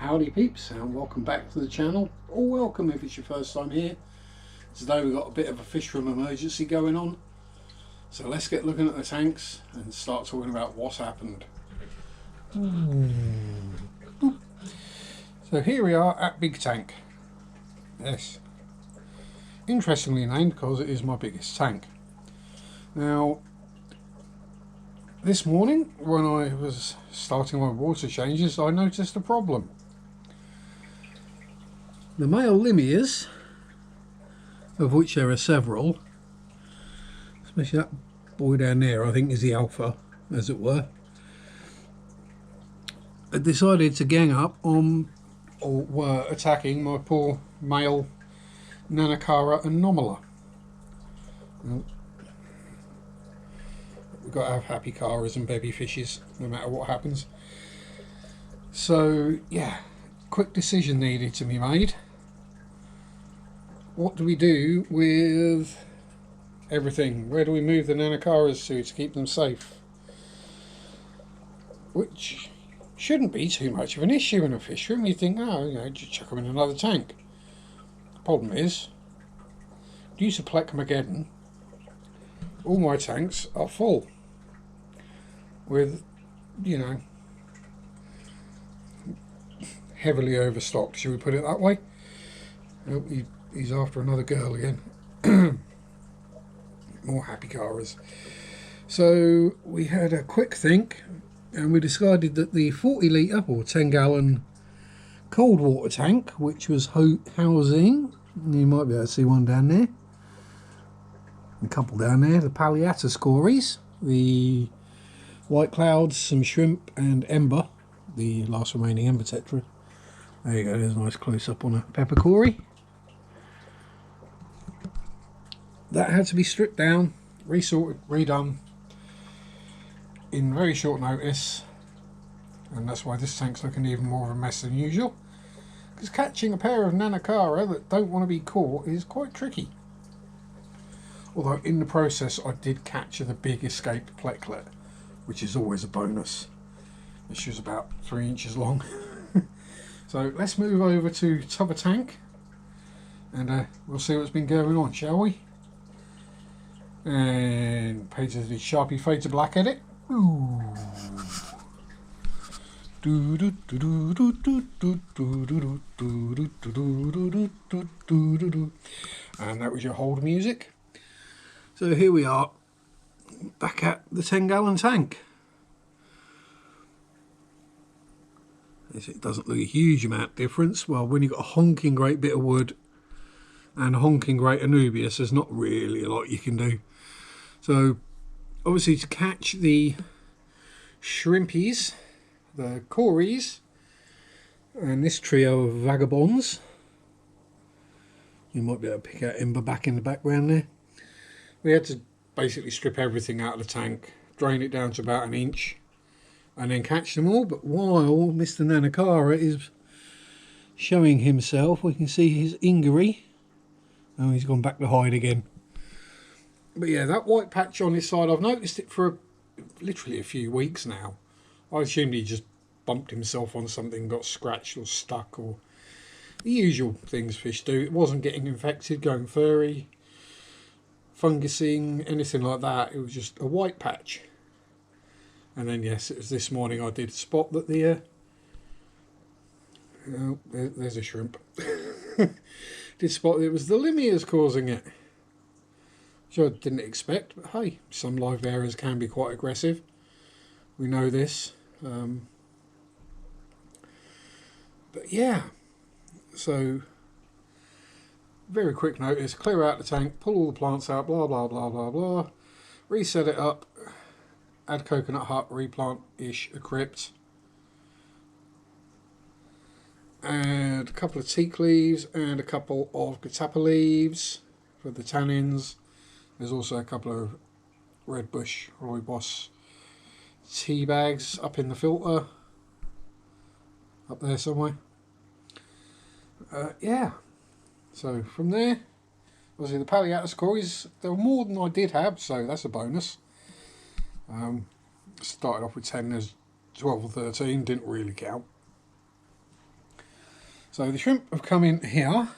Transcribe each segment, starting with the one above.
Howdy peeps, and welcome back to the channel, or welcome if it's your first time here. Today we've got a bit of a fish room emergency going on, so let's get looking at the tanks and start talking about what's happened. So here we are at Big Tank. Yes, interestingly named because it is my biggest tank. Now this morning when I was starting my water changes, I noticed a problem. The male limias, of which there are several, especially that boy down there, I think is the alpha, as it were, had decided to gang up on, or were attacking, my poor male Nanacara anomala. Well, we've got to have happy caras and baby fishes, no matter what happens. So yeah, quick decision needed to be made. What do we do with everything? Where do we move the Nanacaras to keep them safe? Which shouldn't be too much of an issue in a fish room. You think, oh, you know, just chuck them in another tank. The problem is, due to Plekmageddon, all my tanks are full with, you know, heavily overstocked, shall we put it that way? Oh, he's after another girl again. More happy caras. So we had a quick think and we decided that the 40 litre or 10 gallon cold water tank, which was housing, you might be able to see one down there, a couple down there, the Palliata scories, the white clouds, some shrimp and ember, the last remaining ember tetra. There you go, there's a nice close up on a peppercorey. That had to be stripped down, resorted, redone in very short notice, and that's why this tank's looking even more of a mess than usual, because catching a pair of Nanacara that don't want to be caught is quite tricky. Although in the process I did capture the big escaped plecklet, which is always a bonus. She was about 3 inches long. So let's move over to top of tank and we'll see what's been going on, shall we? And page the Sharpie fade to black edit. Ooh. And that was your hold music. So here we are back at the 10 gallon tank. It doesn't look a huge amount of difference. Well, when you've got a honking great bit of wood and a honking great Anubias, there's not really a lot you can do. So obviously to catch the shrimpies, the cories, and this trio of vagabonds, you might be able to pick out Ember back in the background there. We had to basically strip everything out of the tank, drain it down to about 1 inch, and then catch them all. But while Mr. Nanacara is showing himself, we can see his ingery. Oh, he's gone back to hide again. But yeah, that white patch on his side, I've noticed it for literally a few weeks now. I assumed he just bumped himself on something, got scratched or stuck, or the usual things fish do. It wasn't getting infected, going furry, fungusing, anything like that. It was just a white patch. And then yes, it was this morning I did spot that the oh, there's a shrimp. Did spot that it was the limias causing it, which I didn't expect, but hey, some live bearers can be quite aggressive. We know this. But yeah, so very quick notice, clear out the tank, pull all the plants out, blah blah blah blah blah, reset it up, add coconut hut, replant-ish a crypt, add a couple of teak leaves and a couple of catappa leaves for the tannins. There's also a couple of red bush rooibos tea bags up in the filter, up there somewhere. Yeah, so from there, obviously the Palliata scories, there were more than I did have, so that's a bonus. Started off with 10, there's 12 or 13, didn't really count. So the shrimp have come in here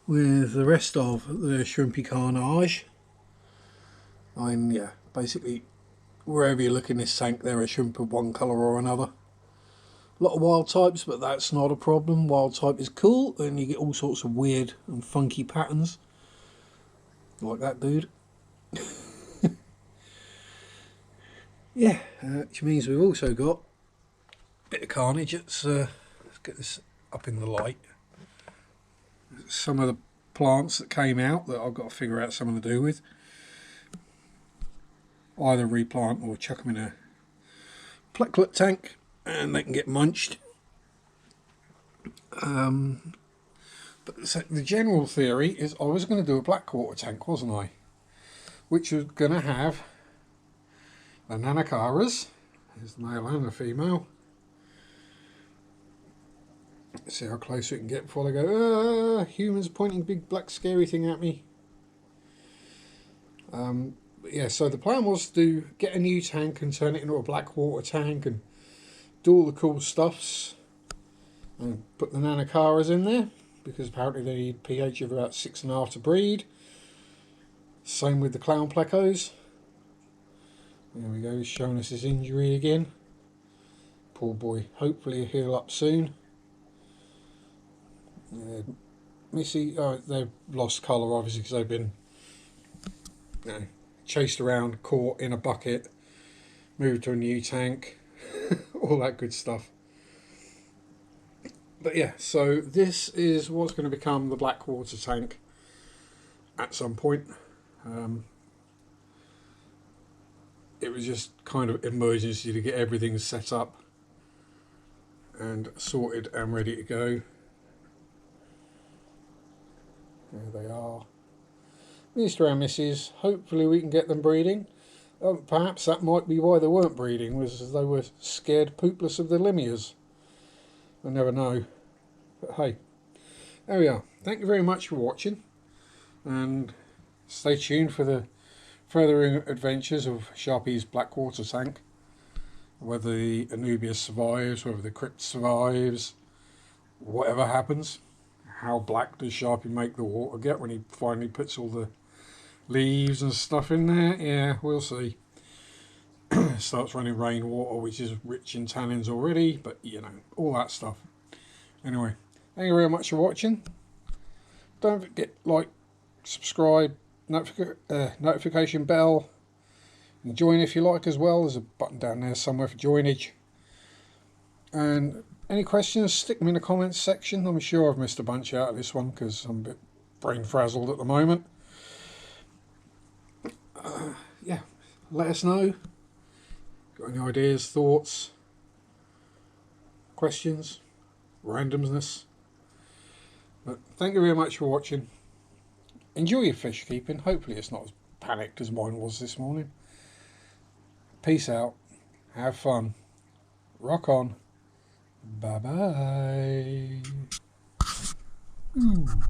with the rest of the shrimpy carnage. I mean, yeah, basically wherever you look in this tank there are shrimp of one colour or another. A lot of wild types, but that's not a problem. Wild type is cool and you get all sorts of weird and funky patterns. Like that dude. Yeah, which means we've also got a bit of carnage. Let's get this up in the light. Some of the plants that came out that I've got to figure out something to do with. Either replant or chuck them in a plecklet tank and they can get munched. But so the general theory is I was going to do a black water tank, wasn't I? Which was going to have the Nanacaras, there's the male and the female. Let's see how close we can get before they go, humans pointing big black scary thing at me. But yeah, so the plan was to get a new tank and turn it into a black water tank and do all the cool stuffs and put the Nanacaras in there because apparently they need pH of about 6.5 to breed. Same with the clown plecos. There we go, he's showing us his injury again. Poor boy, hopefully he'll heal up soon. Missy, oh, they've lost colour obviously because they've been, you know, chased around, caught in a bucket, moved to a new tank, all that good stuff. But yeah, so this is what's going to become the black water tank at some point. It was just kind of emergency to get everything set up and sorted and ready to go. There they are. Mr. and Mrs. Hopefully we can get them breeding. Perhaps that might be why they weren't breeding, was they were scared poopless of the limias. I never know. But hey, there we are. Thank you very much for watching. And stay tuned for the further adventures of Sharpie's black water tank. Whether the Anubias survives, whether the crypt survives, whatever happens. How black does Sharpie make the water get when he finally puts all the leaves and stuff in there? Yeah, we'll see. Starts running rainwater, which is rich in tannins already, but you know, all that stuff. Anyway, thank you very much for watching. Don't forget, like, subscribe, notification bell, and join if you like as well. There's a button down there somewhere for joinage. And any questions, stick them in the comments section. I'm sure I've missed a bunch out of this one because I'm a bit brain frazzled at the moment. Yeah, let us know. Got any ideas, thoughts, questions, randomness? But thank you very much for watching. Enjoy your fish keeping. Hopefully it's not as panicked as mine was this morning. Peace out. Have fun. Rock on. Bye bye.